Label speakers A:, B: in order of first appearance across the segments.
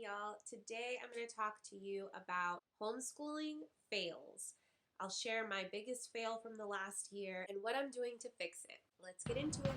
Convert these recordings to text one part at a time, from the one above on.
A: y'all. Today I'm going to talk to you about homeschooling fails. I'll share my biggest fail from the last year and what I'm doing to fix it. Let's get into it.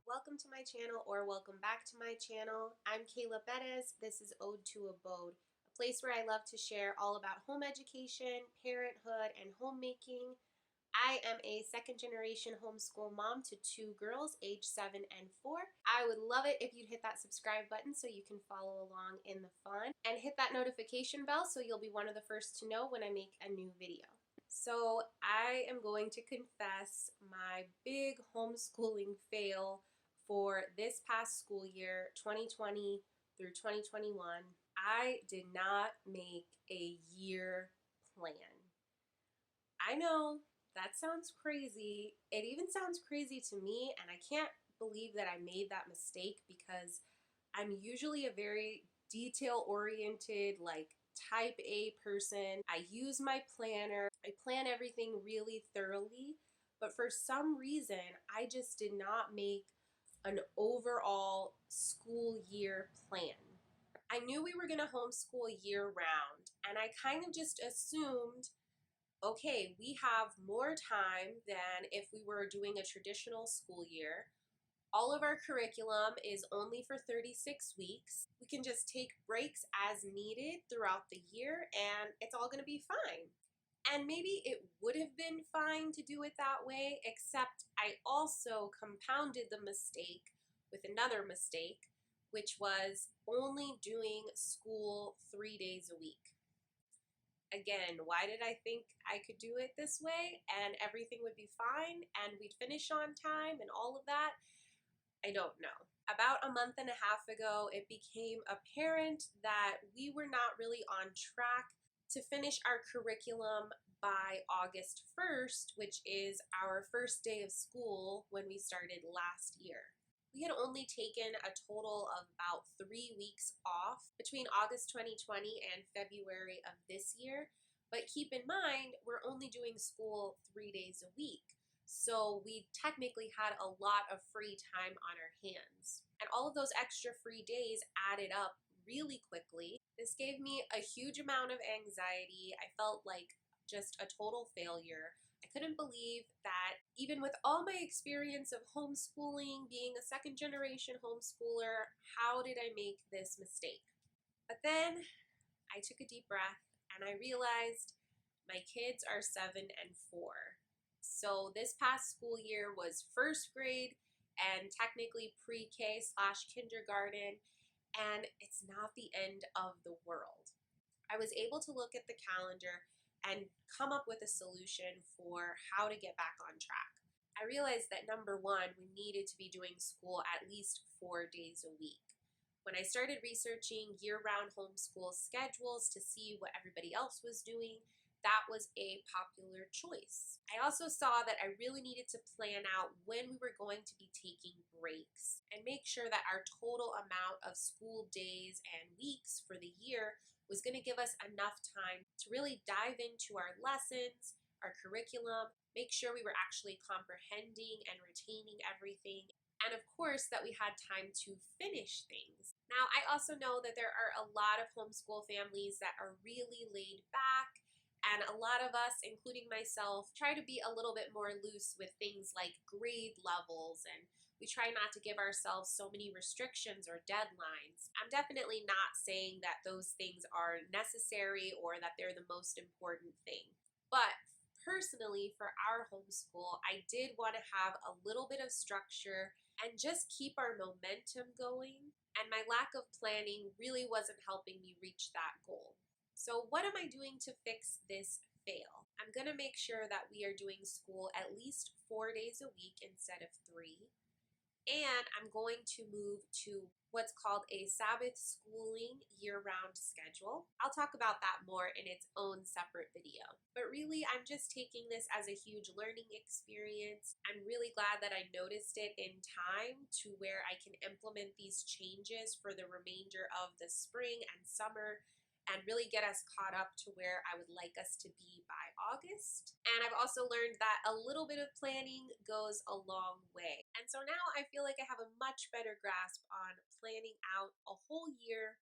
A: Welcome to my channel, or welcome back to my channel. I'm Kaela Perez. This is Ode to Abode, a place where I love to share all about home education, parenthood, and homemaking. I am a second-generation homeschool mom to two girls aged 7 and 4. I would love it if you'd hit that subscribe button so you can follow along in the fun, and hit that notification bell so you'll be one of the first to know when I make a new video. So I am going to confess my big homeschooling fail for this past school year, 2020 through 2021. I did not make a year plan. I know that sounds crazy. It even sounds crazy to me, and I can't believe that I made that mistake because I'm usually a very detail-oriented, like type A person. I use my planner. I plan everything really thoroughly, but for some reason, I just did not make an overall school year plan. I knew we were going to homeschool year round, and I kind of just assumed, okay, we have more time than if we were doing a traditional school year. All of our curriculum is only for 36 weeks. We can just take breaks as needed throughout the year, and it's all going to be fine. And maybe it would have been fine to do it that way, except I also compounded the mistake with another mistake, which was only doing school 3 days a week. Again, why did I think I could do it this way and everything would be fine and we'd finish on time and all of that? I don't know. About a month and a half ago, it became apparent that we were not really on track to finish our curriculum by August 1st, which is our first day of school when we started last year. We had only taken a total of about 3 weeks off between August 2020 and February of this year. But keep in mind, we're only doing school 3 days a week. So we technically had a lot of free time on our hands. And all of those extra free days added up really quickly. This gave me a huge amount of anxiety. I felt like just a total failure. I couldn't believe that even with all my experience of homeschooling, being a second-generation homeschooler, how did I make this mistake? But then I took a deep breath and I realized my kids are 7 and 4. So this past school year was first grade and technically pre-K/kindergarten, and it's not the end of the world. I was able to look at the calendar and come up with a solution for how to get back on track. I realized that number one, we needed to be doing school at least 4 days a week. When I started researching year-round homeschool schedules to see what everybody else was doing, that was a popular choice. I also saw that I really needed to plan out when we were going to be taking breaks and make sure that our total amount of school days and weeks for the year was going to give us enough time to really dive into our lessons, our curriculum, make sure we were actually comprehending and retaining everything, and of course that we had time to finish things. Now, I also know that there are a lot of homeschool families that are really laid back, and a lot of us, including myself, try to be a little bit more loose with things like grade levels, and we try not to give ourselves so many restrictions or deadlines. I'm definitely not saying that those things are necessary or that they're the most important thing. But personally, for our homeschool, I did want to have a little bit of structure and just keep our momentum going. And my lack of planning really wasn't helping me reach that goal. So what am I doing to fix this fail? I'm going to make sure that we are doing school at least 4 days a week instead of 3. And I'm going to move to what's called a Sabbath schooling year-round schedule. I'll talk about that more in its own separate video. But really, I'm just taking this as a huge learning experience. I'm really glad that I noticed it in time to where I can implement these changes for the remainder of the spring and summer and really get us caught up to where I would like us to be by August. And I've also learned that a little bit of planning goes a long way. And so now I feel like I have a much better grasp on planning out a whole year,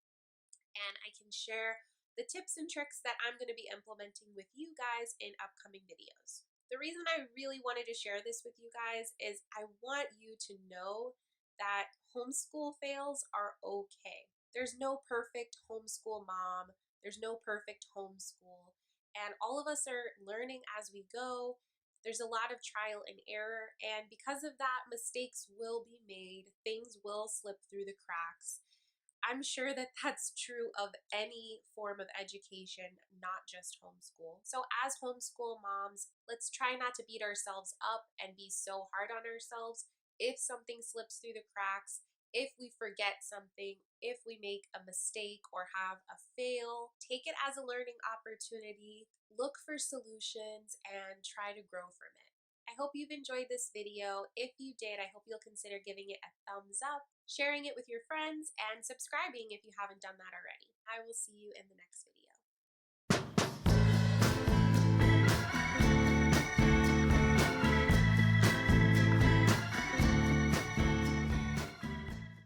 A: and I can share the tips and tricks that I'm going to be implementing with you guys in upcoming videos. The reason I really wanted to share this with you guys is I want you to know that homeschool fails are okay. There's no perfect homeschool mom, there's no perfect homeschool, and all of us are learning as we go. There's a lot of trial and error, and because of that, mistakes will be made, things will slip through the cracks. I'm sure that that's true of any form of education, not just homeschool. So, as homeschool moms, let's try not to beat ourselves up and be so hard on ourselves if something slips through the cracks, if we forget something, if we make a mistake or have a fail. Take it as a learning opportunity, look for solutions, and try to grow from it. I hope you've enjoyed this video. If you did, I hope you'll consider giving it a thumbs up, sharing it with your friends, and subscribing if you haven't done that already. I will see you in the next video.